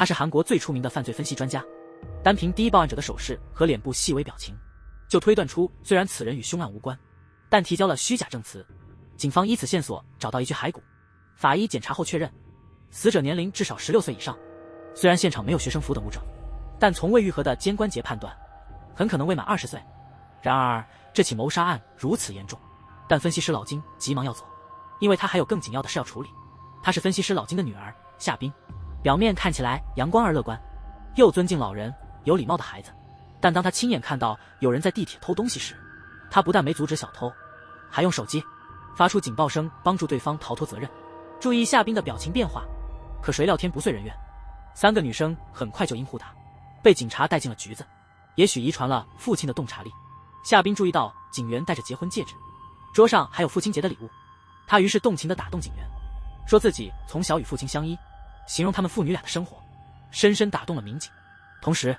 他是韩国最出名的犯罪分析专家，单凭第一报案者的手势和脸部细微表情，就推断出虽然此人与凶案无关，但提交了虚假证词。警方依此线索找到一具骸骨，法医检查后确认，死者年龄至少16岁以上。虽然现场没有学生符等物证，但从未愈合的肩关节判断，很可能未满20岁。然而，这起谋杀案如此严重，但分析师老金急忙要走，因为他还有更紧要的事要处理。她是分析师老金的女儿夏冰，表面看起来阳光而乐观，又尊敬老人、有礼貌的孩子。但当她亲眼看到有人在地铁偷东西时，她不但没阻止小偷，还用手机发出警报声，帮助对方逃脱责任。注意夏冰的表情变化，可谁料天不遂人愿，3个女生很快就因护她，被警察带进了局子。也许遗传了父亲的洞察力，夏冰注意到警员戴着结婚戒指，桌上还有父亲节的礼物，她于是动情地打动警员，说自己从小与父亲相依，形容他们父女俩的生活，深深打动了民警。同时，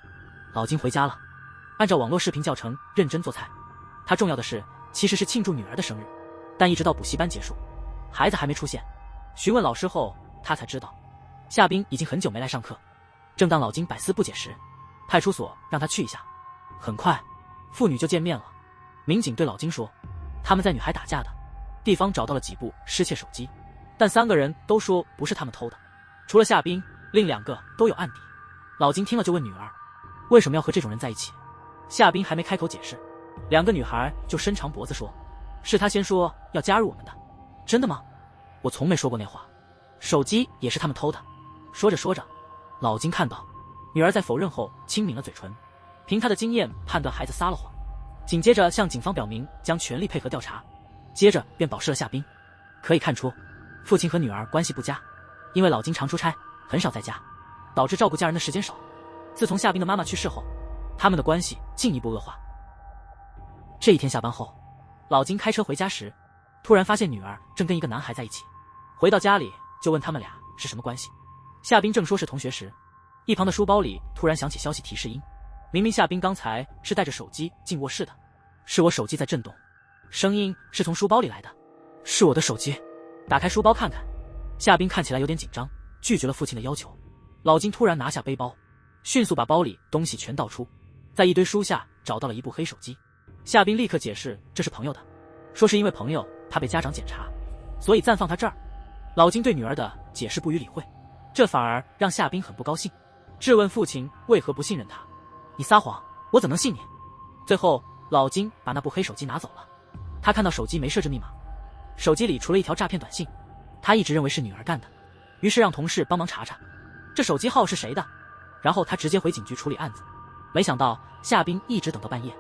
老金回家了，按照网络视频教程认真做菜。他重要的是其实是庆祝女儿的生日，但一直到补习班结束，孩子还没出现。询问老师后，他才知道夏冰已经很久没来上课。正当老金百思不解时，派出所让他去一下。很快，父女就见面了。民警对老金说，他们在女孩打架的地方找到了几部失窃手机，但3个人都说不是他们偷的，除了夏冰，另2个都有案底。老金听了就问女儿，为什么要和这种人在一起？夏冰还没开口解释，2个女孩就伸长脖子说，是他先说要加入我们的。真的吗？我从没说过那话，手机也是他们偷的。说着说着，老金看到女儿在否认后轻抿了嘴唇，凭他的经验判断孩子撒了谎，紧接着向警方表明将全力配合调查，接着便保释了夏冰。可以看出，父亲和女儿关系不佳，因为老金常出差，很少在家，导致照顾家人的时间少。自从夏冰的妈妈去世后，他们的关系进一步恶化。这一天下班后，老金开车回家时，突然发现女儿正跟一个男孩在一起。回到家里就问他们俩是什么关系。夏冰正说是同学时，一旁的书包里突然响起消息提示音。明明夏冰刚才是带着手机进卧室的，是我手机在震动，声音是从书包里来的，是我的手机。打开书包看看，夏冰看起来有点紧张，拒绝了父亲的要求。老金突然拿下背包，迅速把包里东西全倒出，在一堆书下找到了一部黑手机。夏冰立刻解释这是朋友的，说是因为朋友他被家长检查，所以暂放他这儿。老金对女儿的解释不予理会，这反而让夏冰很不高兴，质问父亲为何不信任他。你撒谎，我怎能信你？最后老金把那部黑手机拿走了，他看到手机没设置密码，手机里除了一条诈骗短信，他一直认为是女儿干的，于是让同事帮忙查查这手机号是谁的，然后他直接回警局处理案子。没想到夏冰一直等到半夜，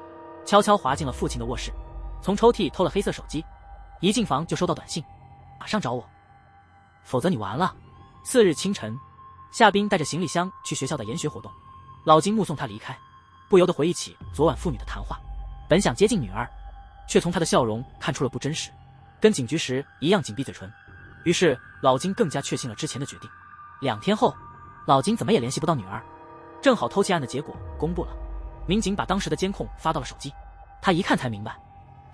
悄悄滑进了父亲的卧室，从抽屉偷了黑色手机，一进房就收到短信，马上找我，否则你完了。次日清晨，夏冰带着行李箱去学校的研学活动，老金目送他离开，不由得回忆起昨晚父女的谈话，本想接近女儿，却从她的笑容看出了不真实，跟警局时一样紧闭嘴唇。于是老金更加确信了之前的决定。2天后，老金怎么也联系不到女儿，正好偷窃案的结果公布了，民警把当时的监控发到了手机，他一看才明白，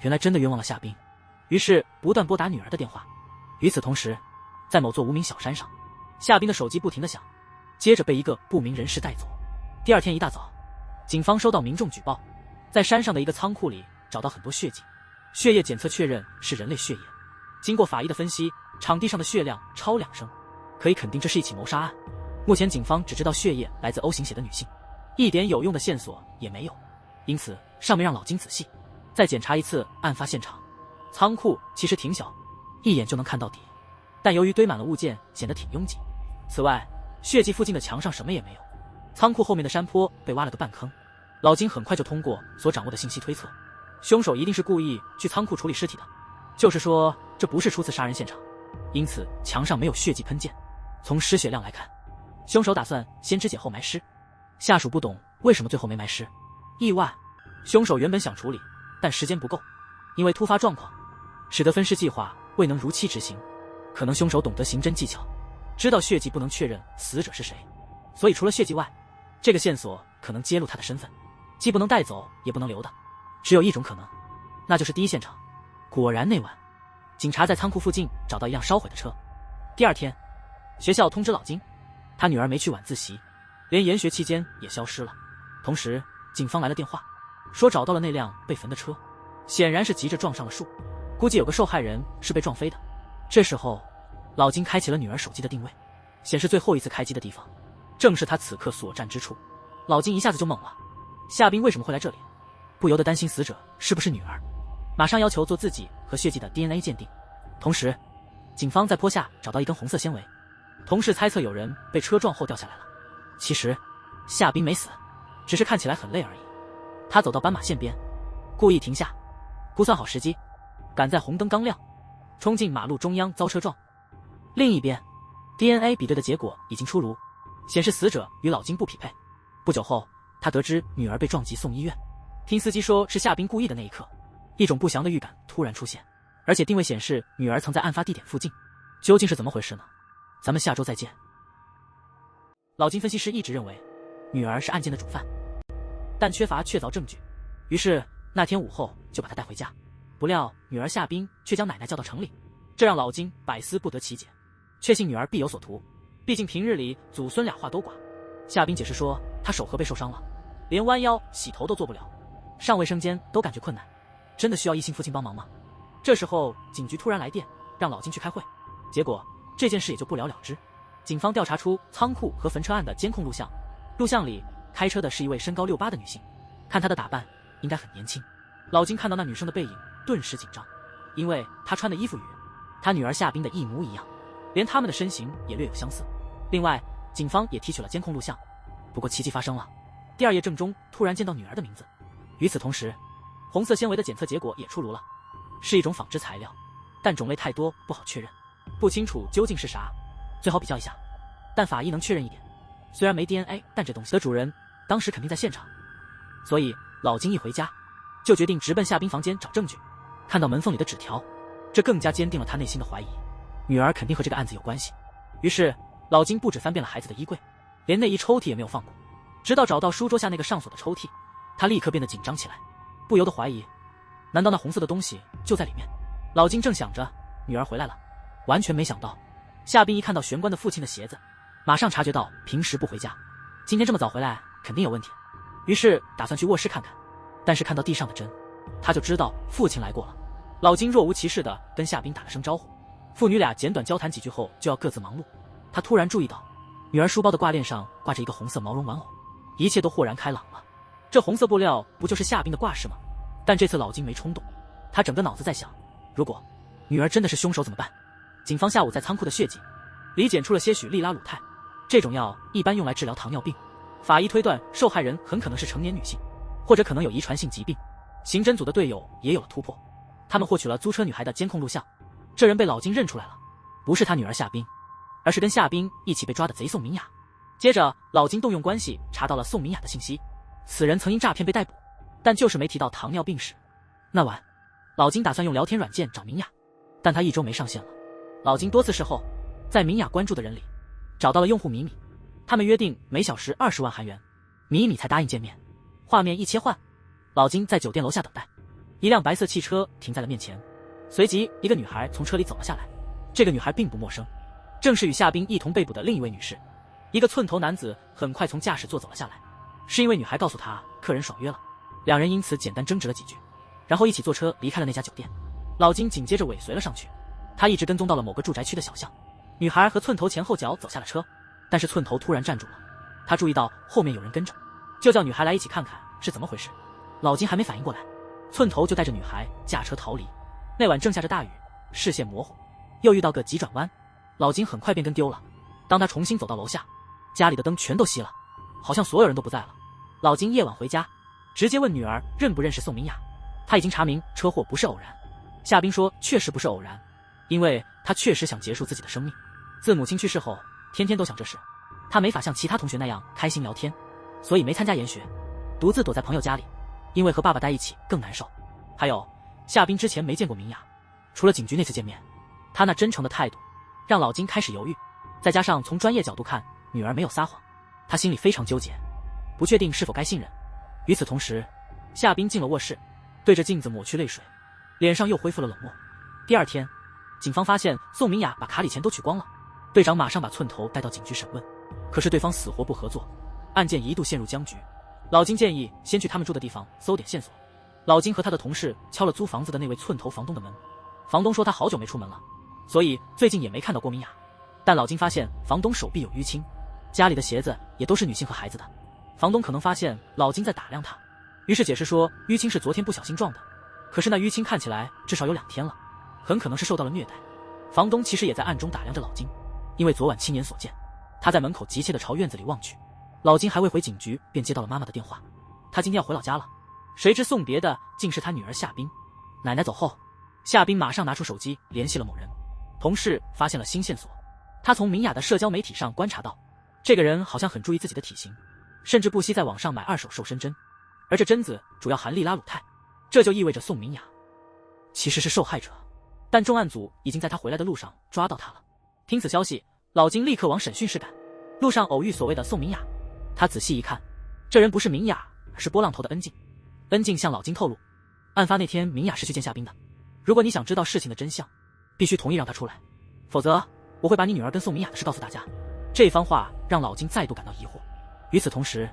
原来真的冤枉了夏冰，于是不断拨打女儿的电话。与此同时，在某座无名小山上，夏冰的手机不停地响，接着被一个不明人士带走。第2天一大早，警方收到民众举报，在山上的一个仓库里找到很多血迹，血液检测确认是人类血液。经过法医的分析，场地上的血量超2升，可以肯定这是一起谋杀案。目前警方只知道血液来自 O 型血的女性，一点有用的线索也没有，因此上面让老金仔细再检查一次案发现场。仓库其实挺小，一眼就能看到底，但由于堆满了物件，显得挺拥挤。此外，血迹附近的墙上什么也没有，仓库后面的山坡被挖了个半坑。老金很快就通过所掌握的信息推测，凶手一定是故意去仓库处理尸体的，就是说这不是初次杀人现场，因此墙上没有血迹喷溅。从失血量来看，凶手打算先肢解后埋尸。下属不懂为什么最后没埋尸，意外。凶手原本想处理，但时间不够，因为突发状况使得分尸计划未能如期执行。可能凶手懂得刑侦技巧，知道血迹不能确认死者是谁，所以除了血迹外，这个线索可能揭露他的身份，既不能带走也不能留的，只有一种可能，那就是第一现场。果然那晚，警察在仓库附近找到一辆烧毁的车。第2天，学校通知老金，他女儿没去晚自习，连研学期间也消失了。同时，警方来了电话，说找到了那辆被焚的车，显然是急着撞上了树，估计有个受害人是被撞飞的。这时候，老金开启了女儿手机的定位，显示最后一次开机的地方正是他此刻所站之处。老金一下子就懵了，夏冰为什么会来这里？不由得担心死者是不是女儿，马上要求做自己和血迹的 DNA 鉴定。同时，警方在坡下找到一根红色纤维，同事猜测有人被车撞后掉下来了。其实，夏冰没死，只是看起来很累而已。他走到斑马线边，故意停下，估算好时机，赶在红灯刚亮，冲进马路中央遭车撞。另一边 ，DNA 比对的结果已经出炉，显示死者与老金不匹配。不久后，他得知女儿被撞击送医院。听司机说是夏冰故意的那一刻，一种不祥的预感突然出现，而且定位显示女儿曾在案发地点附近。究竟是怎么回事呢？咱们下周再见。老金分析师一直认为女儿是案件的主犯，但缺乏确凿证据，于是那天午后就把她带回家。不料女儿夏冰却将奶奶叫到城里，这让老金百思不得其解，确信女儿必有所图，毕竟平日里祖孙俩话多寡。夏冰解释说她手和背受伤了，连弯腰洗头都做不了，上卫生间都感觉困难，真的需要一心父亲帮忙吗？这时候警局突然来电，让老金去开会，结果这件事也就不了了之。警方调查出仓库和焚车案的监控录像，录像里开车的是一位身高68的女性，看她的打扮应该很年轻。老金看到那女生的背影顿时紧张，因为她穿的衣服与他女儿夏冰的一模一样，连他们的身形也略有相似。另外警方也提取了监控录像，不过奇迹发生了，第二页正中突然见到女儿的名字。与此同时，红色纤维的检测结果也出炉了，是一种纺织材料，但种类太多不好确认，不清楚究竟是啥，最好比较一下。但法医能确认一点，虽然没 DNA， 但这东西的主人当时肯定在现场。所以老金一回家就决定直奔夏冰房间找证据。看到门缝里的纸条，这更加坚定了他内心的怀疑，女儿肯定和这个案子有关系。于是老金不止翻遍了孩子的衣柜，连内衣抽屉也没有放过，直到找到书桌下那个上锁的抽屉，他立刻变得紧张起来，不由得怀疑，难道那红色的东西就在里面？老金正想着女儿回来了，完全没想到夏冰一看到玄关的父亲的鞋子，马上察觉到平时不回家，今天这么早回来肯定有问题，于是打算去卧室看看。但是看到地上的针，他就知道父亲来过了。老金若无其事地跟夏冰打了声招呼，父女俩简短交谈几句后就要各自忙碌。他突然注意到女儿书包的挂链上挂着一个红色毛绒玩偶，一切都豁然开朗了。这红色布料不就是夏冰的挂饰吗？但这次老金没冲动，他整个脑子在想，如果女儿真的是凶手怎么办？警方下午在仓库的血迹里检出了些许利拉鲁肽，这种药一般用来治疗糖尿病，法医推断受害人很可能是成年女性，或者可能有遗传性疾病。刑侦组的队友也有了突破，他们获取了租车女孩的监控录像，这人被老金认出来了，不是他女儿夏冰，而是跟夏冰一起被抓的贼宋明雅。接着老金动用关系查到了宋明雅的信息，此人曾因诈骗被逮捕，但就是没提到糖尿病史。那晚老金打算用聊天软件找明雅，但他一周没上线了。老金多次事后在明雅关注的人里找到了用户米米，他们约定每小时20万韩元，米米才答应见面。画面一切换，老金在酒店楼下等待，一辆白色汽车停在了面前，随即一个女孩从车里走了下来。这个女孩并不陌生，正是与夏冰一同被捕的另一位女士。一个寸头男子很快从驾驶座走了下来，是因为女孩告诉他客人爽约了，两人因此简单争执了几句，然后一起坐车离开了那家酒店。老金紧接着尾随了上去，他一直跟踪到了某个住宅区的小巷，女孩和寸头前后脚走下了车，但是寸头突然站住了，他注意到后面有人跟着，就叫女孩来一起看看是怎么回事。老金还没反应过来，寸头就带着女孩驾车逃离。那晚正下着大雨，视线模糊，又遇到个急转弯，老金很快便跟丢了。当他重新走到楼下，家里的灯全都熄了，好像所有人都不在了。老金夜晚回家，直接问女儿认不认识宋明雅。他已经查明车祸不是偶然。夏冰说确实不是偶然，因为他确实想结束自己的生命。自母亲去世后，天天都想这事，他没法像其他同学那样开心聊天，所以没参加研学，独自躲在朋友家里，因为和爸爸待一起更难受。还有夏冰之前没见过明雅，除了警局那次见面，他那真诚的态度让老金开始犹豫，再加上从专业角度看女儿没有撒谎，他心里非常纠结，不确定是否该信任。与此同时，夏冰进了卧室，对着镜子抹去泪水，脸上又恢复了冷漠。第二天，警方发现宋明雅把卡里钱都取光了，队长马上把寸头带到警局审问，可是对方死活不合作。案件一度陷入僵局。老金建议先去他们住的地方搜点线索。老金和他的同事敲了租房子的那位寸头房东的门，房东说他好久没出门了，所以最近也没看到过米娅。但老金发现房东手臂有淤青，家里的鞋子也都是女性和孩子的。房东可能发现老金在打量他，于是解释说淤青是昨天不小心撞的，可是那淤青看起来至少有2天了，很可能是受到了虐待。房东其实也在暗中打量着老金，因为昨晚亲眼所见，他在门口急切地朝院子里望去。老金还未回警局，便接到了妈妈的电话，他今天要回老家了。谁知送别的竟是他女儿夏冰。奶奶走后，夏冰马上拿出手机联系了某人。同事发现了新线索，他从明雅的社交媒体上观察到，这个人好像很注意自己的体型，甚至不惜在网上买2手瘦身针，而这针子主要含利拉鲁肽，这就意味着宋明雅其实是受害者。但重案组已经在他回来的路上抓到他了。听此消息，老金立刻往审讯室赶。路上偶遇所谓的宋明雅，他仔细一看，这人不是明雅，而是波浪头的恩静。恩静向老金透露，案发那天明雅是去见夏冰的。如果你想知道事情的真相，必须同意让他出来，否则我会把你女儿跟宋明雅的事告诉大家。这番话让老金再度感到疑惑。与此同时，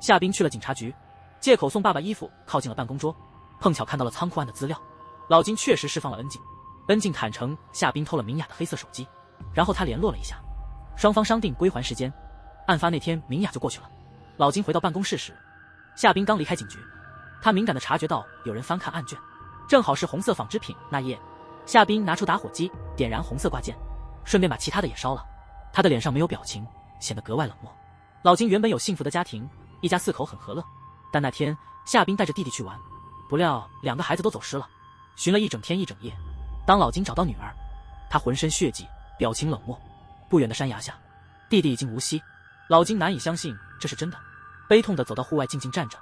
夏冰去了警察局，借口送爸爸衣服靠近了办公桌，碰巧看到了仓库案的资料。老金确实释放了恩静，恩静坦诚夏冰偷了明雅的黑色手机，然后他联络了一下，双方商定归还时间。案发那天明雅就过去了。老金回到办公室时，夏冰刚离开警局，他敏感地察觉到有人翻看案卷，正好是红色纺织品那页。夏冰拿出打火机点燃红色挂件，顺便把其他的也烧了。他的脸上没有表情，显得格外冷漠。老金原本有幸福的家庭，一家4口很和乐，但那天夏冰带着弟弟去玩，不料2个孩子都走失了，寻了一整天一整夜。当老金找到女儿，她浑身血迹，表情冷漠。不远的山崖下，弟弟已经无息。老金难以相信这是真的，悲痛地走到户外静静站着。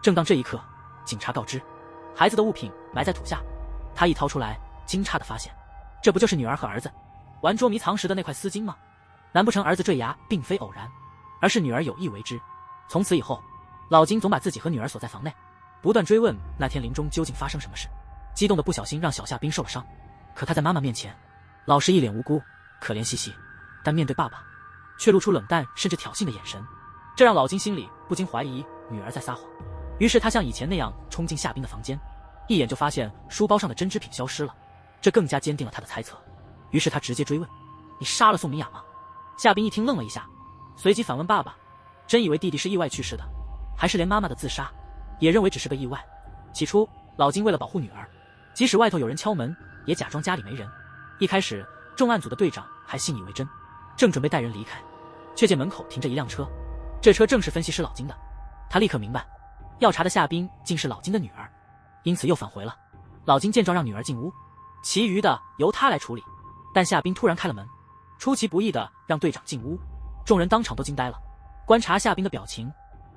正当这一刻，警察告知孩子的物品埋在土下。他一掏出来，惊诧地发现，这不就是女儿和儿子玩捉迷藏时的那块丝巾吗？难不成儿子坠崖并非偶然，而是女儿有意为之？从此以后，老金总把自己和女儿锁在房内，不断追问那天林中究竟发生什么事。激动的不小心让小夏冰受了伤，可他在妈妈面前老是一脸无辜，可怜兮兮，但面对爸爸却露出冷淡甚至挑衅的眼神，这让老金心里不禁怀疑女儿在撒谎。于是他像以前那样冲进夏冰的房间，一眼就发现书包上的针织品消失了，这更加坚定了他的猜测。于是他直接追问，你杀了宋明雅吗？夏冰一听愣了一下，随即反问爸爸，真以为弟弟是意外去世的，还是连妈妈的自杀也认为只是个意外？起初老金为了保护女儿，即使外头有人敲门也假装家里没人。一开始重案组的队长还信以为真，正准备带人离开，却见门口停着一辆车，这车正是分析师老金的。他立刻明白要查的夏冰竟是老金的女儿，因此又返回了。老金见状让女儿进屋，其余的由他来处理。但夏冰突然开了门，出其不意的让队长进屋，众人当场都惊呆了。观察夏冰的表情，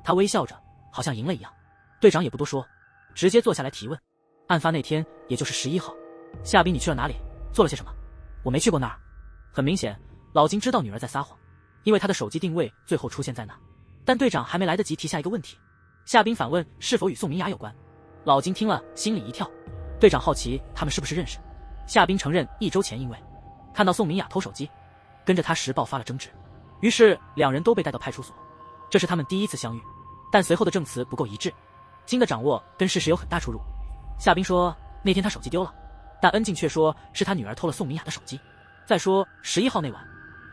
他微笑着，好像赢了一样。队长也不多说，直接坐下来提问。案发那天，也就是11号，夏冰你去了哪里，做了些什么？我没去过那儿。很明显，老金知道女儿在撒谎，因为他的手机定位最后出现在那。但队长还没来得及提下一个问题，夏冰反问是否与宋明雅有关。老金听了心里一跳，队长好奇他们是不是认识。夏冰承认1周前因为看到宋明雅偷手机，跟着他时爆发了争执，于是2人都被带到派出所。这是他们第一次相遇，但随后的证词不够一致，经的掌握跟事实有很大出入。夏冰说那天他手机丢了，但恩静却说是他女儿偷了宋明雅的手机。再说11号那晚，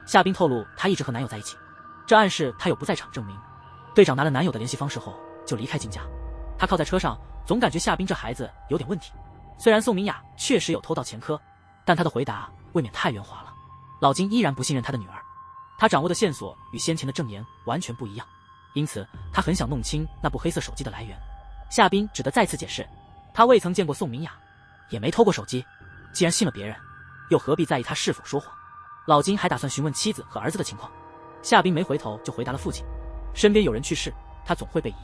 夏冰透露她一直和男友在一起，这暗示她有不在场证明。队长拿了男友的联系方式后就离开金家，他靠在车上，总感觉夏冰这孩子有点问题。虽然宋明雅确实有偷盗前科，但他的回答未免太圆滑了。老金依然不信任他的女儿，他掌握的线索与先前的证言完全不一样，因此他很想弄清那部黑色手机的来源。夏冰只得再次解释，他未曾见过宋明雅，也没偷过手机，既然信了别人，又何必在意他是否说谎。老金还打算询问妻子和儿子的情况，夏冰没回头就回答了父亲，身边有人去世，他总会被疑，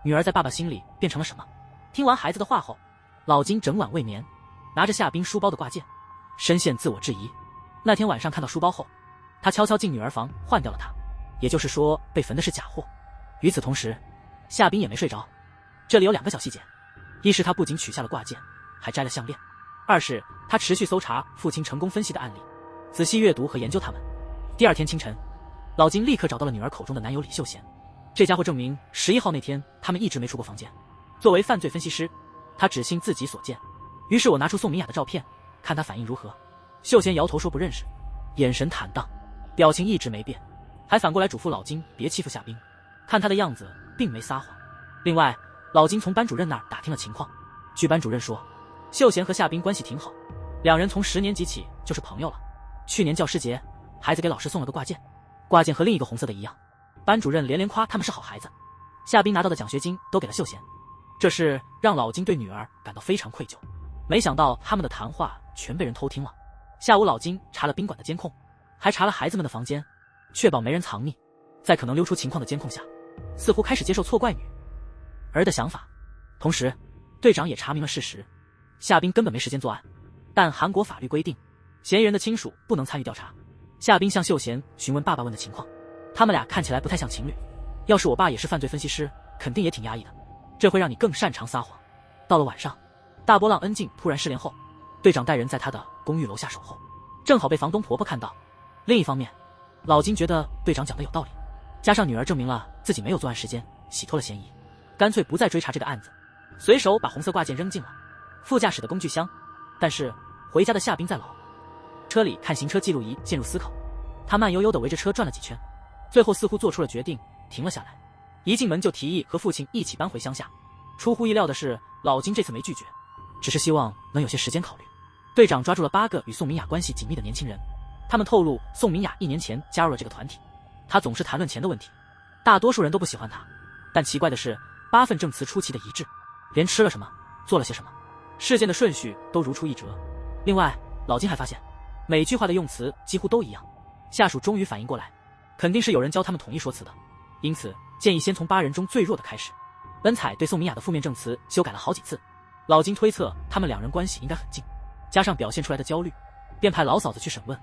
女儿在爸爸心里变成了什么？听完孩子的话后，老金整晚未眠，拿着夏冰书包的挂件，深陷自我质疑。那天晚上看到书包后，他悄悄进女儿房换掉了它，也就是说被焚的是假货。与此同时，夏冰也没睡着。这里有2个小细节，一是他不仅取下了挂件，还摘了项链；二是他持续搜查父亲成功分析的案例，仔细阅读和研究他们。第2天清晨，老金立刻找到了女儿口中的男友李秀贤。这家伙证明11号那天他们一直没出过房间。作为犯罪分析师，他只信自己所见。于是我拿出宋明雅的照片，看他反应如何。秀贤摇头说不认识，眼神坦荡，表情一直没变，还反过来嘱咐老金别欺负夏冰。看他的样子并没撒谎。另外，老金从班主任那儿打听了情况，据班主任说，秀贤和夏冰关系挺好，两人从10年级起就是朋友了。去年教师节，孩子给老师送了个挂件，挂件和另一个红色的一样。班主任连连夸他们是好孩子。夏冰拿到的奖学金都给了秀贤，这事让老金对女儿感到非常愧疚。没想到他们的谈话全被人偷听了。下午老金查了宾馆的监控，还查了孩子们的房间，确保没人藏匿。在可能溜出情况的监控下，似乎开始接受错怪女儿的想法。同时，队长也查明了事实，夏冰根本没时间作案。但韩国法律规定，嫌疑人的亲属不能参与调查。夏冰向秀贤询问爸爸问的情况，他们俩看起来不太像情侣。要是我爸也是犯罪分析师，肯定也挺压抑的。这会让你更擅长撒谎。到了晚上，大波浪恩静突然失联后，队长带人在他的公寓楼下守候，正好被房东婆婆看到。另一方面，老金觉得队长讲的有道理，加上女儿证明了自己没有作案时间，洗脱了嫌疑，干脆不再追查这个案子，随手把红色挂件扔进了副驾驶的工具箱。但是回家的夏冰在老车里看行车记录仪，陷入思考。他慢悠悠地围着车转了几圈，最后似乎做出了决定，停了下来。一进门就提议和父亲一起搬回乡下。出乎意料的是，老金这次没拒绝，只是希望能有些时间考虑。队长抓住了8个与宋明雅关系紧密的年轻人，他们透露宋明雅1年前加入了这个团体。他总是谈论钱的问题，大多数人都不喜欢他。但奇怪的是，8份证词出奇的一致，连吃了什么，做了些什么，事件的顺序都如出一辙。另外，老金还发现，每句话的用词几乎都一样。下属终于反应过来，肯定是有人教他们统一说辞的，因此建议先从8人中最弱的开始。恩彩对宋明雅的负面证词修改了好几次，老金推测他们2人关系应该很近，加上表现出来的焦虑，便派老嫂子去审问。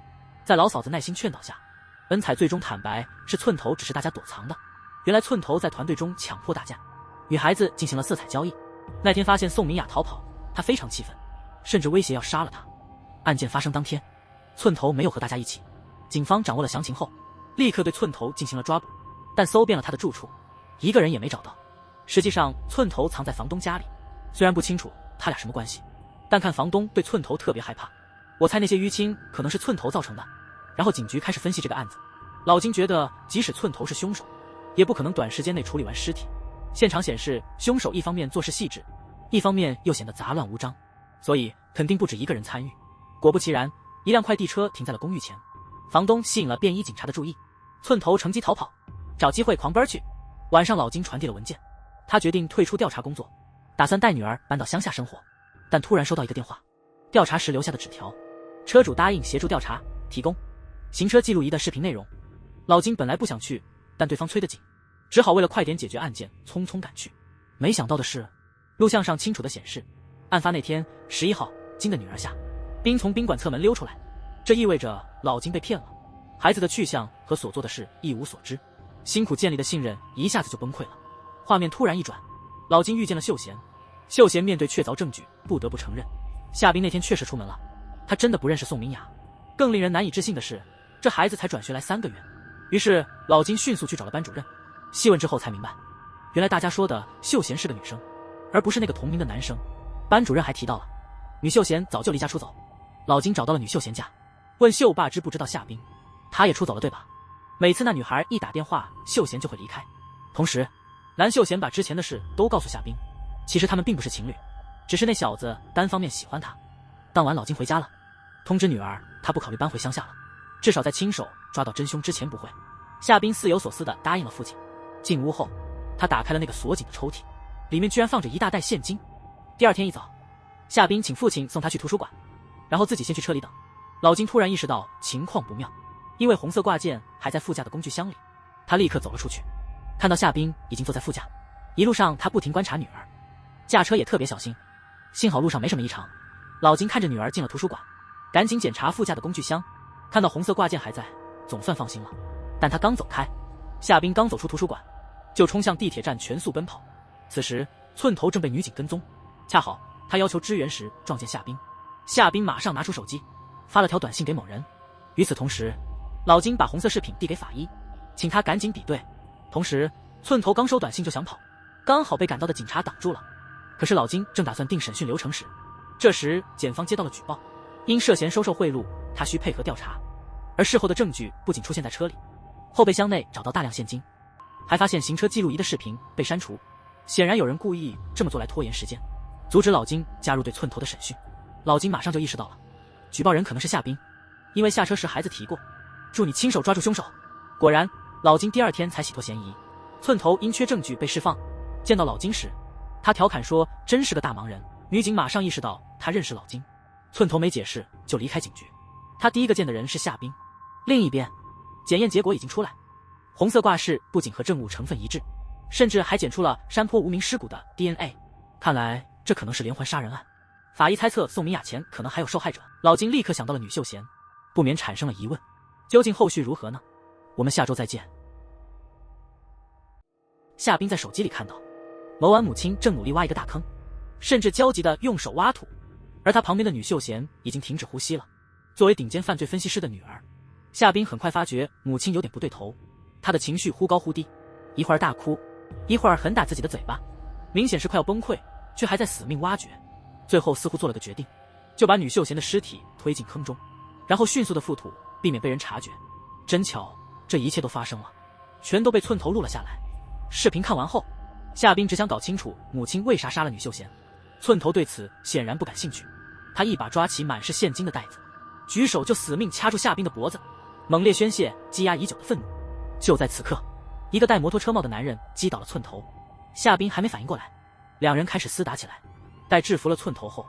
在老嫂子耐心劝导下，恩彩最终坦白是寸头只是大家躲藏的。原来寸头在团队中强迫大家与孩子进行了色彩交易。那天发现宋明雅逃跑，他非常气愤，甚至威胁要杀了他。案件发生当天，寸头没有和大家一起。警方掌握了详情后，立刻对寸头进行了抓捕，但搜遍了他的住处，一个人也没找到。实际上，寸头藏在房东家里，虽然不清楚他俩什么关系，但看房东对寸头特别害怕，我猜那些淤青可能是寸头造成的。然后警局开始分析这个案子。老金觉得，即使寸头是凶手，也不可能短时间内处理完尸体。现场显示，凶手一方面做事细致，一方面又显得杂乱无章，所以肯定不止一个人参与。果不其然，一辆快递车停在了公寓前，房东吸引了便衣警察的注意，寸头乘机逃跑，找机会狂奔去。晚上老金传递了文件，他决定退出调查工作，打算带女儿搬到乡下生活。但突然收到一个电话，调查时留下的纸条，车主答应协助调查，提供行车记录仪的视频内容。老金本来不想去，但对方催得紧，只好为了快点解决案件匆匆赶去。没想到的是，录像上清楚地显示，案发那天11号，金的女儿夏冰从宾馆侧门溜出来，这意味着老金被骗了，孩子的去向和所做的事一无所知，辛苦建立的信任一下子就崩溃了。画面突然一转，老金遇见了秀贤。秀贤面对确凿证据，不得不承认，夏冰那天确实出门了，他真的不认识宋明雅。更令人难以置信的是，这孩子才转学来3个月。于是老金迅速去找了班主任，细问之后才明白，原来大家说的秀贤是个女生，而不是那个同名的男生。班主任还提到了女秀贤早就离家出走。老金找到了女秀贤家，问秀爸知不知道夏冰，她也出走了对吧？每次那女孩一打电话，秀贤就会离开。同时蓝秀贤把之前的事都告诉夏冰，其实他们并不是情侣，只是那小子单方面喜欢她。当晚老金回家了，通知女儿他不考虑搬回乡下了，至少在亲手抓到真凶之前不会。夏冰似有所思地答应了父亲。进屋后，他打开了那个锁紧的抽屉，里面居然放着一大袋现金。第二天一早，夏冰请父亲送他去图书馆，然后自己先去车里等。老金突然意识到情况不妙，因为红色挂件还在副驾的工具箱里。他立刻走了出去，看到夏冰已经坐在副驾。一路上他不停观察女儿，驾车也特别小心，幸好路上没什么异常。老金看着女儿进了图书馆，赶紧检查副驾的工具箱，看到红色挂件还在，总算放心了。但他刚走开，夏冰刚走出图书馆，就冲向地铁站全速奔跑。此时寸头正被女警跟踪，恰好他要求支援时撞见夏冰。夏冰马上拿出手机发了条短信给某人。与此同时，老金把红色饰品递给法医，请他赶紧比对。同时寸头刚收短信就想跑，刚好被赶到的警察挡住了。可是老金正打算定审讯流程时，这时检方接到了举报，因涉嫌收受贿赂，他需配合调查。而事后的证据不仅出现在车里，后备箱内找到大量现金，还发现行车记录仪的视频被删除。显然有人故意这么做来拖延时间，阻止老金加入对寸头的审讯。老金马上就意识到了，举报人可能是夏冰，因为下车时孩子提过祝你亲手抓住凶手。果然，老金第二天才洗脱嫌疑。寸头因缺证据被释放，见到老金时，他调侃说真是个大忙人。女警马上意识到他认识老金，寸头没解释就离开警局。他第一个见的人是夏冰。另一边，检验结果已经出来，红色挂饰不仅和证物成分一致，甚至还检出了山坡无名尸骨的 DNA。 看来这可能是连环杀人案。法医猜测宋明雅前可能还有受害者。老金立刻想到了女秀贤，不免产生了疑问，究竟后续如何呢？我们下周再见。夏冰在手机里看到某晚母亲正努力挖一个大坑，甚至焦急地用手挖土，而他旁边的女秀贤已经停止呼吸了。作为顶尖犯罪分析师的女儿，夏冰很快发觉母亲有点不对头，她的情绪忽高忽低，一会儿大哭，一会儿狠打自己的嘴巴，明显是快要崩溃，却还在死命挖掘。最后似乎做了个决定，就把女秀贤的尸体推进坑中，然后迅速的覆土，避免被人察觉。真巧，这一切都发生了，全都被寸头录了下来。视频看完后，夏冰只想搞清楚母亲为啥杀了女秀贤。寸头对此显然不感兴趣，他一把抓起满是现金的袋子，举手就死命掐住夏冰的脖子，猛烈宣泄积压已久的愤怒。就在此刻，一个戴摩托车帽的男人击倒了寸头，夏冰还没反应过来，两人开始厮打起来。待制服了寸头后，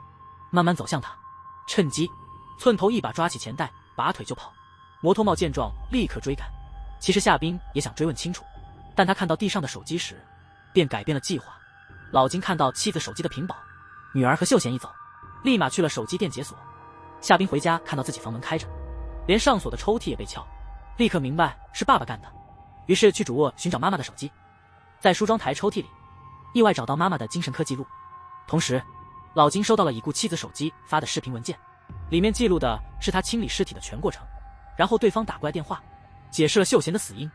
慢慢走向他，趁机，寸头一把抓起钱袋，拔腿就跑。摩托帽见状立刻追赶。其实夏冰也想追问清楚，但他看到地上的手机时，便改变了计划。老金看到妻子手机的屏保，女儿和秀贤一走，立马去了手机店解锁。夏冰回家看到自己房门开着，连上锁的抽屉也被撬，立刻明白是爸爸干的，于是去主卧寻找妈妈的手机。在梳妆台抽屉里，意外找到妈妈的精神科记录。同时，老金收到了已故妻子手机发的视频文件，里面记录的是他清理尸体的全过程。然后对方打过来电话，解释了秀贤的死因，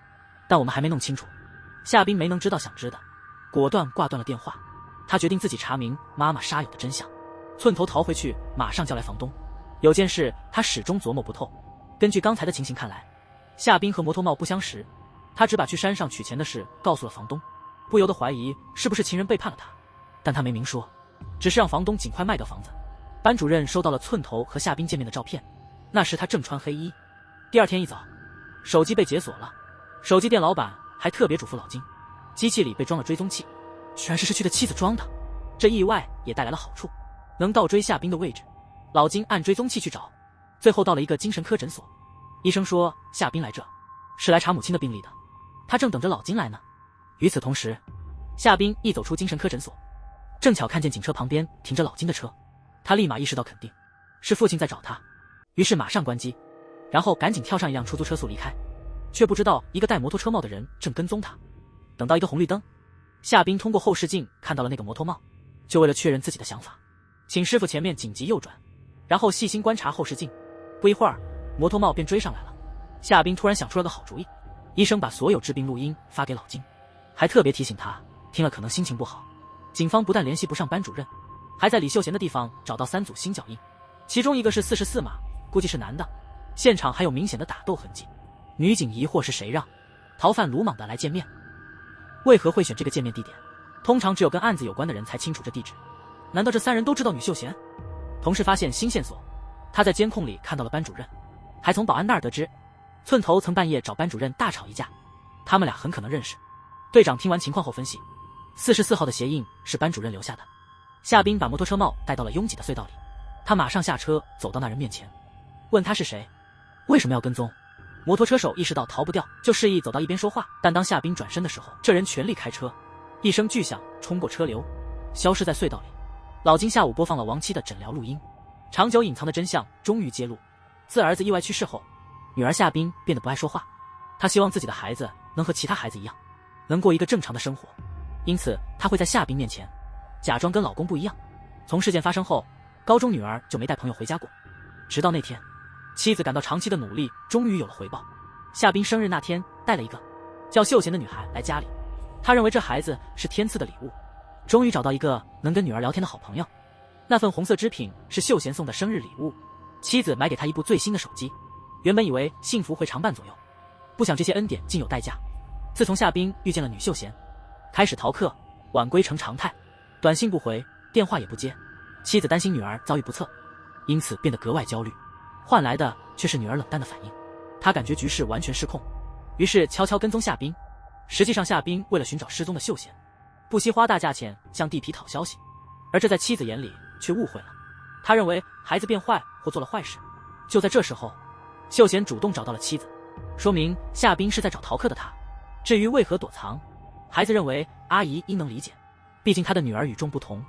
但我们还没弄清楚。夏冰没能知道想知的，果断挂断了电话。他决定自己查明妈妈杀友的真相。寸头逃回去，马上叫来房东。有件事他始终琢磨不透。根据刚才的情形看来，夏冰和摩托帽不相识，他只把去山上取钱的事告诉了房东，不由得怀疑是不是情人背叛了他。但他没明说，只是让房东尽快卖掉房子。班主任收到了寸头和夏冰见面的照片，那时他正穿黑衣。第二天一早，手机被解锁了，手机店老板还特别嘱咐老金，机器里被装了追踪器，全是失去的妻子装的。这意外也带来了好处，能倒追夏冰的位置。老金按追踪器去找，最后到了一个精神科诊所。医生说夏冰来这是来查母亲的病历的，他正等着老金来呢。与此同时，夏冰一走出精神科诊所，正巧看见警车旁边停着老金的车，他立马意识到肯定是父亲在找他，于是马上关机，然后赶紧跳上一辆出租车速离开，却不知道一个戴摩托车帽的人正跟踪他。等到一个红绿灯，夏冰通过后视镜看到了那个摩托帽，就为了确认自己的想法，请师傅前面紧急右转，然后细心观察后视镜。不一会儿，摩托帽便追上来了。夏冰突然想出了个好主意，医生把所有治病录音发给老金，还特别提醒他听了可能心情不好。警方不但联系不上班主任，还在李秀贤的地方找到3组新脚印，其中一个是44码，估计是男的，现场还有明显的打斗痕迹。女警疑惑是谁让逃犯鲁莽的来见面，为何会选这个见面地点？通常只有跟案子有关的人才清楚这地址，难道这3人都知道女秀贤？同时发现新线索，他在监控里看到了班主任，还从保安那儿得知寸头曾半夜找班主任大吵一架，他们俩很可能认识。队长听完情况后分析，44号的鞋印是班主任留下的。夏冰把摩托车帽带到了拥挤的隧道里，他马上下车走到那人面前，问他是谁，为什么要跟踪。摩托车手意识到逃不掉，就示意走到一边说话，但当夏冰转身的时候，这人全力开车，一声巨响冲过车流，消失在隧道里。老金下午播放了亡妻的诊疗录音，长久隐藏的真相终于揭露。自儿子意外去世后，女儿夏冰变得不爱说话，她希望自己的孩子能和其他孩子一样，能过一个正常的生活，因此她会在夏冰面前假装跟老公不一样。从事件发生后，高中女儿就没带朋友回家过，直到那天，妻子感到长期的努力终于有了回报。夏冰生日那天带了一个叫秀贤的女孩来家里，他认为这孩子是天赐的礼物，终于找到一个能跟女儿聊天的好朋友。那份红色织品是秀贤送的生日礼物，妻子买给他一部最新的手机。原本以为幸福会常伴左右，不想这些恩典竟有代价。自从夏冰遇见了女秀贤，开始逃课，晚归成常态，短信不回，电话也不接。妻子担心女儿遭遇不测，因此变得格外焦虑，换来的却是女儿冷淡的反应。他感觉局势完全失控，于是悄悄跟踪夏冰。实际上夏冰为了寻找失踪的秀贤，不惜花大价钱向地痞讨消息，而这在妻子眼里却误会了。他认为孩子变坏或做了坏事。就在这时候，秀贤主动找到了妻子，说明夏冰是在找逃课的他。至于为何躲藏，孩子认为阿姨应能理解，毕竟他的女儿与众不同。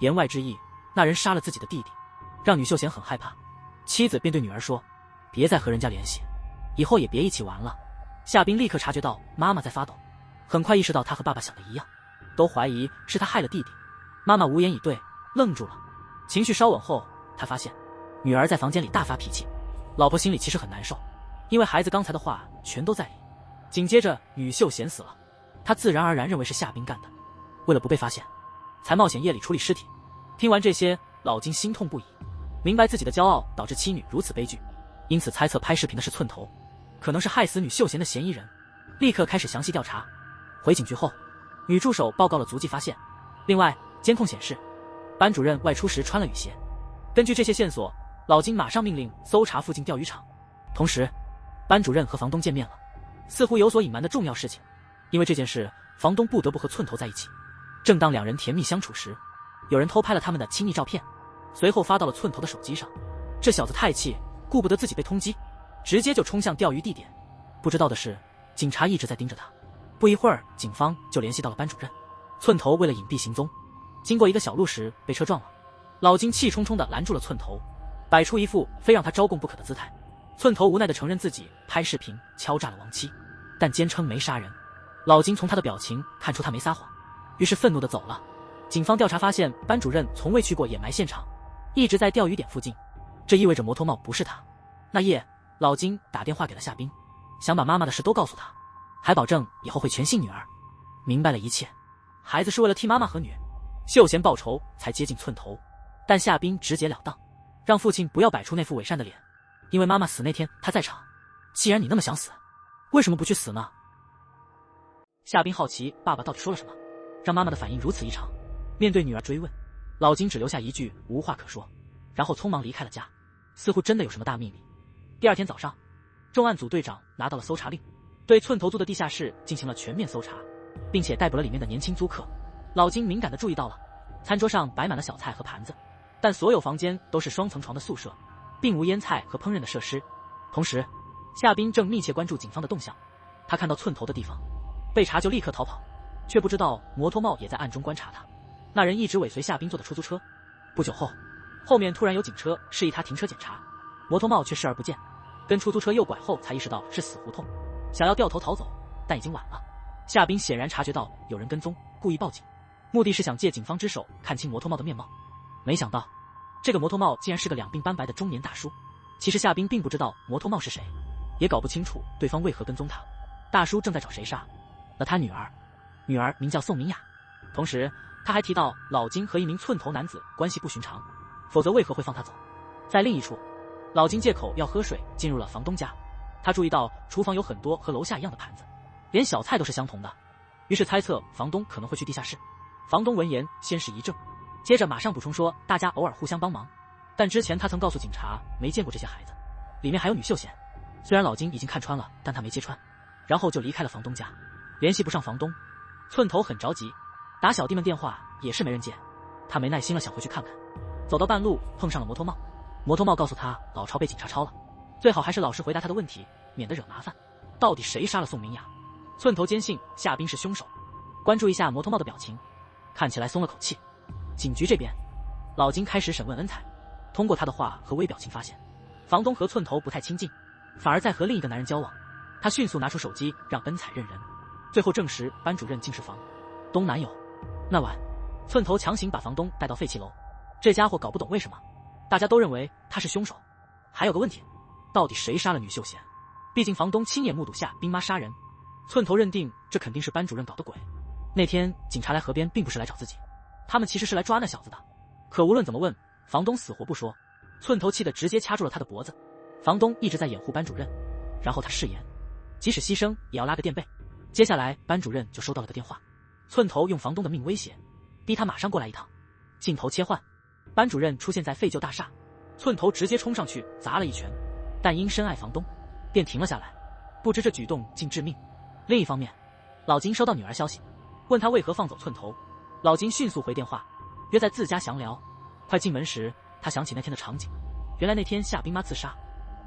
言外之意，那人杀了自己的弟弟，让女秀贤很害怕。妻子便对女儿说，别再和人家联系，以后也别一起玩了。夏冰立刻察觉到妈妈在发抖，很快意识到她和爸爸想的一样，都怀疑是他害了弟弟。妈妈无言以对，愣住了。情绪稍稳后，他发现女儿在房间里大发脾气，老婆心里其实很难受，因为孩子刚才的话全都在理。紧接着女秀贤死了，他自然而然认为是夏冰干的，为了不被发现，才冒险夜里处理尸体。听完这些，老金心痛不已，明白自己的骄傲导致妻女如此悲剧，因此猜测拍视频的是寸头，可能是害死女秀贤的嫌疑人，立刻开始详细调查。回警局后，女助手报告了足迹发现。另外，监控显示班主任外出时穿了雨鞋。根据这些线索，老金马上命令搜查附近钓鱼场。同时，班主任和房东见面了，似乎有所隐瞒的重要事情。因为这件事，房东不得不和寸头在一起。正当两人甜蜜相处时，有人偷拍了他们的亲密照片，随后发到了寸头的手机上。这小子太气，顾不得自己被通缉，直接就冲向钓鱼地点。不知道的是，警察一直在盯着他。不一会儿，警方就联系到了班主任。寸头为了隐蔽行踪，经过一个小路时被车撞了。老金气冲冲地拦住了寸头，摆出一副非让他招供不可的姿态。寸头无奈地承认自己拍视频敲诈了亡妻，但坚称没杀人。老金从他的表情看出他没撒谎，于是愤怒地走了。警方调查发现，班主任从未去过掩埋现场，一直在钓鱼点附近，这意味着摩托帽不是他。那夜，老金打电话给了夏冰，想把妈妈的事都告诉他，还保证以后会全信女儿。明白了一切，孩子是为了替妈妈和女秀贤报仇才接近寸头，但夏冰直截了当，让父亲不要摆出那副伪善的脸，因为妈妈死那天他在场。既然你那么想死，为什么不去死呢？夏冰好奇爸爸到底说了什么，让妈妈的反应如此异常。面对女儿追问，老金只留下一句无话可说，然后匆忙离开了家，似乎真的有什么大秘密。第二天早上，重案组队长拿到了搜查令，对寸头租的地下室进行了全面搜查，并且逮捕了里面的年轻租客。老金敏感地注意到了，餐桌上摆满了小菜和盘子，但所有房间都是双层床的宿舍，并无腌菜和烹饪的设施。同时，夏冰正密切关注警方的动向，他看到寸头的地方被查就立刻逃跑，却不知道摩托帽也在暗中观察他。那人一直尾随夏冰坐的出租车，不久后，后面突然有警车示意他停车检查，摩托帽却视而不见，跟出租车右拐后才意识到是死胡同，想要掉头逃走，但已经晚了。夏冰显然察觉到有人跟踪，故意报警，目的是想借警方之手看清摩托帽的面貌。没想到，这个摩托帽竟然是个两鬓斑白的中年大叔。其实夏冰并不知道摩托帽是谁，也搞不清楚对方为何跟踪他。大叔正在找谁杀了他女儿，女儿名叫宋明雅。同时，他还提到老金和一名寸头男子关系不寻常，否则为何会放他走？在另一处，老金借口要喝水进入了房东家，他注意到厨房有很多和楼下一样的盘子，连小菜都是相同的，于是猜测房东可能会去地下室。房东闻言先是一怔，接着马上补充说大家偶尔互相帮忙，但之前他曾告诉警察没见过这些孩子，里面还有女秀贤。虽然老金已经看穿了，但他没揭穿，然后就离开了房东家。联系不上房东，寸头很着急，打小弟们电话也是没人接，他没耐心了，想回去看看。走到半路碰上了摩托帽，摩托帽告诉他老巢被警察抄了，最好还是老实回答他的问题，免得惹麻烦。到底谁杀了宋明雅？寸头坚信夏冰是凶手。关注一下摩托帽的表情，看起来松了口气。警局这边，老金开始审问恩彩，通过他的话和微表情发现，房东和寸头不太亲近，反而在和另一个男人交往。他迅速拿出手机让恩彩认人，最后证实班主任竟是房东男友。那晚，寸头强行把房东带到废弃楼，这家伙搞不懂为什么大家都认为他是凶手。还有个问题，到底谁杀了女秀贤？毕竟房东亲眼目睹夏冰妈杀人，寸头认定这肯定是班主任搞的鬼，那天警察来河边并不是来找自己，他们其实是来抓那小子的。可无论怎么问，房东死活不说。寸头气得直接掐住了他的脖子。房东一直在掩护班主任，然后他誓言，即使牺牲也要拉个垫背。接下来班主任就收到了个电话，寸头用房东的命威胁，逼他马上过来一趟。镜头切换，班主任出现在废旧大厦，寸头直接冲上去砸了一拳，但因深爱房东，便停了下来，不知这举动竟致命。另一方面，老金收到女儿消息，问他为何放走寸头。老金迅速回电话，约在自家详聊。快进门时，他想起那天的场景，原来那天夏冰妈自杀。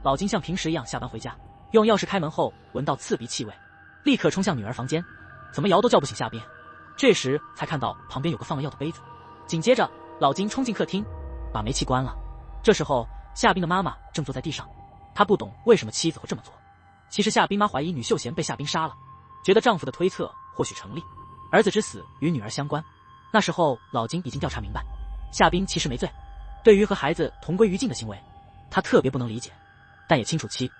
老金像平时一样下班回家，用钥匙开门后闻到刺鼻气味，立刻冲向女儿房间，怎么摇都叫不醒夏冰。这时才看到旁边有个放了药的杯子，紧接着老金冲进客厅，把煤气关了。这时候夏冰的妈妈正坐在地上，她不懂为什么妻子会这么做。其实夏冰妈怀疑女秀贤被夏冰杀了，觉得丈夫的推测或许成立，儿子之死与女儿相关。那时候老金已经调查明白，夏冰其实没罪。对于和孩子同归于尽的行为，他特别不能理解，但也清楚妻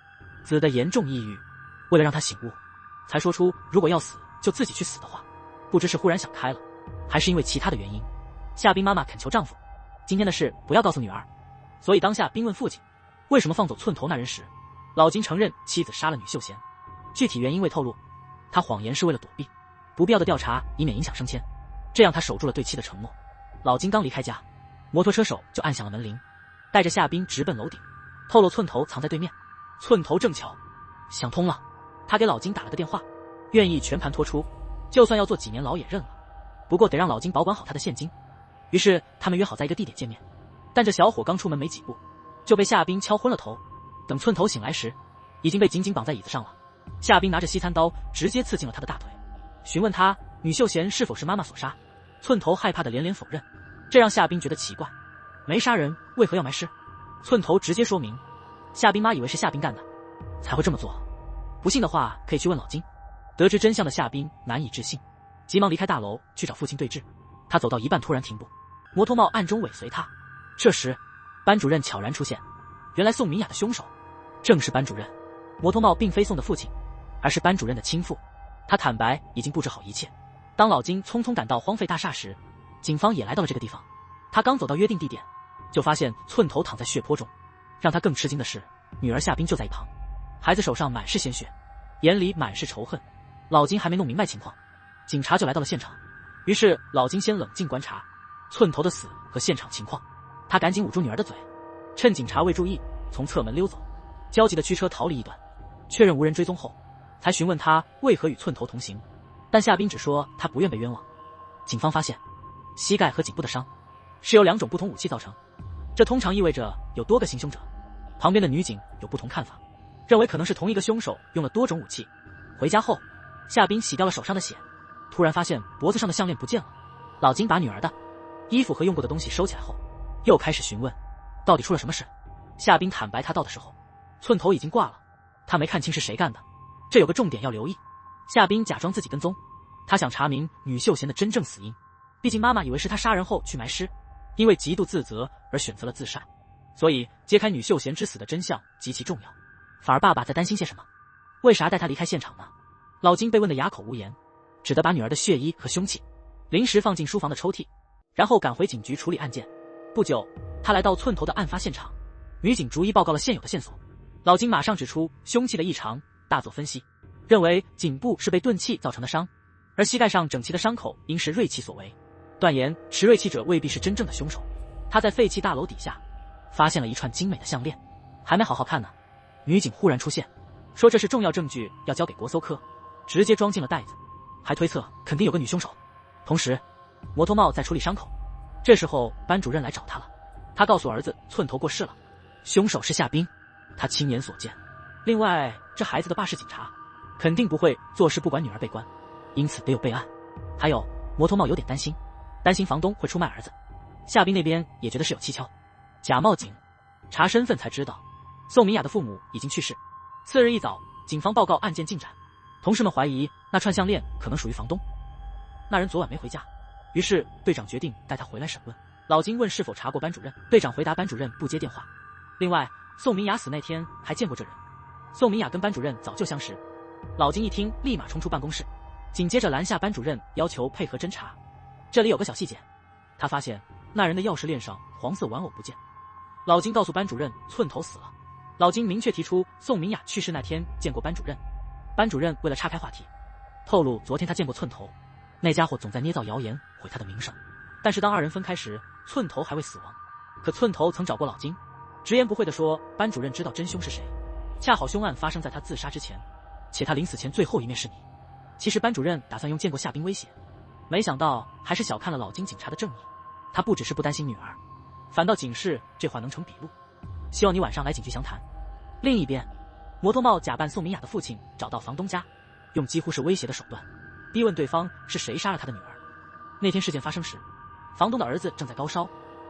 子的严重抑郁。为了让他醒悟，才说出如果要死就自己去死的话。不知是忽然想开了，还是因为其他的原因，夏冰妈妈恳求丈夫今天的事不要告诉女儿。所以当下冰问父亲为什么放走寸头那人时，老金承认妻子杀了女秀贤，具体原因未透露。他谎言是为了躲避不必要的调查，以免影响升迁，这样他守住了对妻的承诺。老金刚离开家，摩托车手就按响了门铃，带着夏冰直奔楼顶，透露寸头藏在对面。寸头正巧想通了，他给老金打了个电话，愿意全盘托出，就算要坐几年牢也认了，不过得让老金保管好他的现金。于是他们约好在一个地点见面，但这小伙刚出门没几步就被夏冰敲昏了头。等寸头醒来时，已经被紧紧绑在椅子上了。夏冰拿着西餐刀直接刺进了他的大腿，询问他女秀贤是否是妈妈所杀。寸头害怕的连连否认，这让夏冰觉得奇怪，没杀人为何要埋尸？寸头直接说明，夏冰妈以为是夏冰干的，才会这么做。不信的话可以去问老金。得知真相的夏冰难以置信，急忙离开大楼去找父亲对峙。他走到一半突然停步，摩托帽暗中尾随他。这时班主任悄然出现，原来宋明雅的凶手正是班主任。摩托帽并非宋的父亲，而是班主任的亲父。他坦白已经布置好一切。当老金匆匆赶到荒废大厦时，警方也来到了这个地方。他刚走到约定地点，就发现寸头躺在血泊中。让他更吃惊的是，女儿夏冰就在一旁，孩子手上满是鲜血，眼里满是仇恨。老金还没弄明白情况，警察就来到了现场。于是老金先冷静观察寸头的死和现场情况，他赶紧捂住女儿的嘴，趁警察未注意从侧门溜走，焦急的驱车逃离一段，确认无人追踪后，才询问他为何与寸头同行。但夏冰只说他不愿被冤枉。警方发现膝盖和颈部的伤是由2种不同武器造成，这通常意味着有多个行凶者。旁边的女警有不同看法，认为可能是同一个凶手用了多种武器。回家后，夏冰洗掉了手上的血，突然发现脖子上的项链不见了。老金把女儿的衣服和用过的东西收起来后，又开始询问到底出了什么事。夏冰坦白他到的时候，寸头已经挂了，他没看清是谁干的。这有个重点要留意，夏冰假装自己跟踪，他想查明女秀贤的真正死因。毕竟妈妈以为是他杀人后去埋尸，因为极度自责而选择了自杀，所以揭开女秀贤之死的真相极其重要。反而爸爸在担心些什么？为啥带他离开现场呢？老金被问得哑口无言，只得把女儿的血衣和凶器临时放进书房的抽屉，然后赶回警局处理案件。不久，他来到寸头的案发现场，女警逐一报告了现有的线索。老金马上指出凶器的异常，大做分析，认为颈部是被钝器造成的伤，而膝盖上整齐的伤口应是锐器所为，断言持锐器者未必是真正的凶手。他在废弃大楼底下发现了一串精美的项链，还没好好看呢，女警忽然出现，说这是重要证据，要交给国搜科，直接装进了袋子，还推测肯定有个女凶手。同时摩托帽在处理伤口。这时候班主任来找他了，他告诉儿子寸头过世了，凶手是夏冰，他亲眼所见。另外这孩子的爸是警察，肯定不会做事不管女儿被关，因此得有备案。还有摩托帽有点担心房东会出卖儿子。夏冰那边也觉得是有蹊跷。假冒警查身份才知道宋明雅的父母已经去世。次日一早，警方报告案件进展，同事们怀疑那串项链可能属于房东，那人昨晚没回家，于是队长决定带他回来审问。老金问是否查过班主任，队长回答班主任不接电话。另外宋明雅死那天还见过这人，宋明雅跟班主任早就相识。老金一听立马冲出办公室，紧接着拦下班主任，要求配合侦查。这里有个小细节，他发现那人的钥匙链上黄色玩偶不见。老金告诉班主任寸头死了。老金明确提出宋明雅去世那天见过班主任。班主任为了岔开话题，透露昨天他见过寸头，那家伙总在捏造谣言毁他的名声。但是当二人分开时，寸头还未死亡。可寸头曾找过老金，直言不讳地说班主任知道真凶是谁，恰好凶案发生在他自杀之前，且他临死前最后一面是你。其实班主任打算用见过夏冰威胁，没想到还是小看了老金警察的正义。他不只是不担心女儿，反倒警示这话能成笔录，希望你晚上来警局详谈。另一边，摩托帽假扮宋明雅的父亲找到房东家，用几乎是威胁的手段逼问对方是谁杀了他的女儿。那天事件发生时，房东的儿子正在高烧，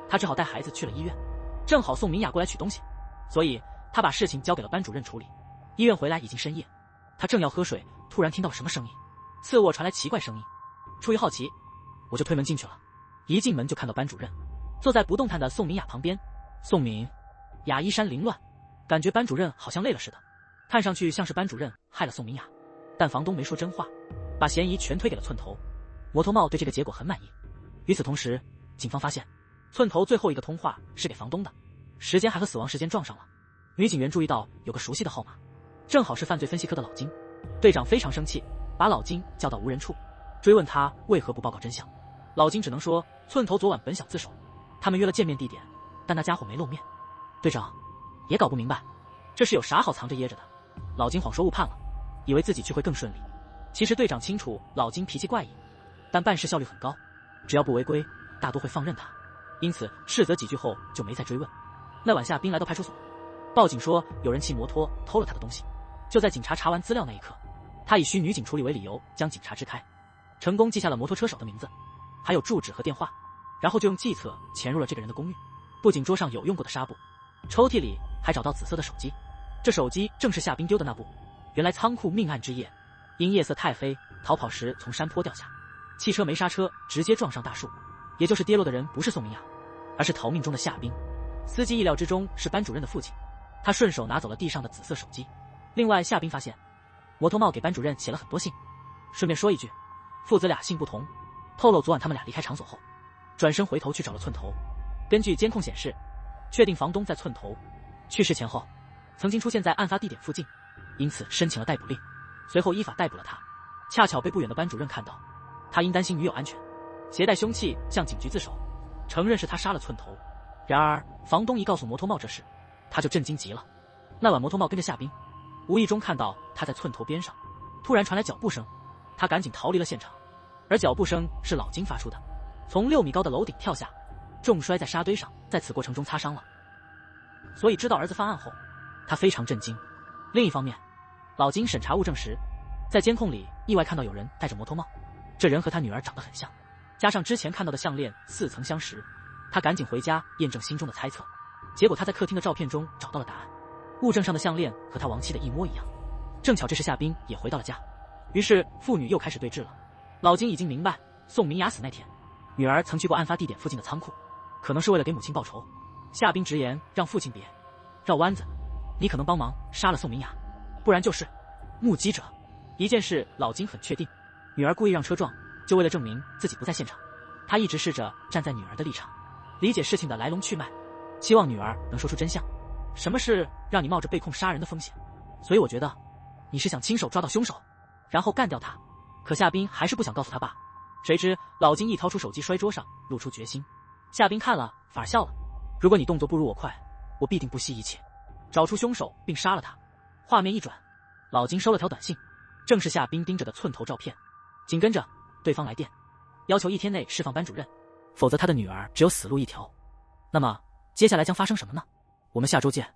他只好带孩子去了医院，正好宋明雅过来取东西，所以他把事情交给了班主任处理。医院回来已经深夜，他正要喝水，突然听到了什么声音，次卧传来奇怪声音。出于好奇，我就推门进去了。一进门就看到班主任坐在不动弹的宋明雅旁边。宋明雅衣衫凌乱，感觉班主任好像累了似的，看上去像是班主任害了宋明雅。但房东没说真话，把嫌疑全推给了寸头。摩托帽对这个结果很满意。与此同时，警方发现寸头最后一个通话是给房东的，时间还和死亡时间撞上了。女警员注意到有个熟悉的号码，正好是犯罪分析科的老金。队长非常生气，把老金叫到无人处，追问他为何不报告真相。老金只能说寸头昨晚本想自首，他们约了见面地点，但那家伙没露面。队长也搞不明白这是有啥好藏着掖着的。老金谎说误判了，以为自己去会更顺利。其实队长清楚老金脾气怪异，但办事效率很高，只要不违规大多会放任他，因此斥责几句后就没再追问。那晚夏冰来到派出所报警说有人骑摩托偷了他的东西。就在警察查完资料那一刻，他以需女警处理为理由将警察支开，成功记下了摩托车手的名字还有住址和电话，然后就用计策潜入了这个人的公寓。不仅桌上有用过的纱布，抽屉里还找到紫色的手机，这手机正是夏冰丢的那部。原来仓库命案之夜，因夜色太黑，逃跑时从山坡掉下，汽车没刹车，直接撞上大树，也就是跌落的人不是宋明雅，而是逃命中的夏冰。司机意料之中是班主任的父亲，他顺手拿走了地上的紫色手机。另外夏冰发现摩托帽给班主任写了很多信。顺便说一句，父子俩姓不同，透露昨晚他们俩离开场所后转身回头去找了寸头。根据监控显示，确定房东在寸头去世前后曾经出现在案发地点附近，因此申请了逮捕令，随后依法逮捕了他。恰巧被不远的班主任看到，他因担心女友安全，携带凶器向警局自首，承认是他杀了寸头。然而房东一告诉摩托帽这事，他就震惊极了。那晚摩托帽跟着夏冰，无意中看到他在寸头边上，突然传来脚步声，他赶紧逃离了现场，而脚步声是老金发出的，从6米高的楼顶跳下，重摔在沙堆上，在此过程中擦伤了。所以知道儿子犯案后，他非常震惊。另一方面，老金审查物证时，在监控里意外看到有人戴着摩托帽，这人和他女儿长得很像，加上之前看到的项链似曾相识，他赶紧回家验证心中的猜测。结果他在客厅的照片中找到了答案，物证上的项链和他亡妻的一模一样。正巧这时夏冰也回到了家，于是父女又开始对峙了。老金已经明白宋明雅死那天，女儿曾去过案发地点附近的仓库，可能是为了给母亲报仇。夏冰直言让父亲别绕弯子，你可能帮忙杀了宋明雅，不然就是目击者。一件事老金很确定，女儿故意让车撞，就为了证明自己不在现场。他一直试着站在女儿的立场，理解事情的来龙去脉，希望女儿能说出真相。什么事让你冒着被控杀人的风险？所以我觉得你是想亲手抓到凶手，然后干掉他。可夏冰还是不想告诉他爸。谁知老金一掏出手机摔桌上，露出决心。夏冰看了反而笑了，如果你动作不如我快，我必定不惜一切找出凶手并杀了他。画面一转，老金收了条短信，正是夏冰盯着的寸头照片。紧跟着对方来电，要求1天内释放班主任，否则他的女儿只有死路一条。那么接下来将发生什么呢？我们下周见。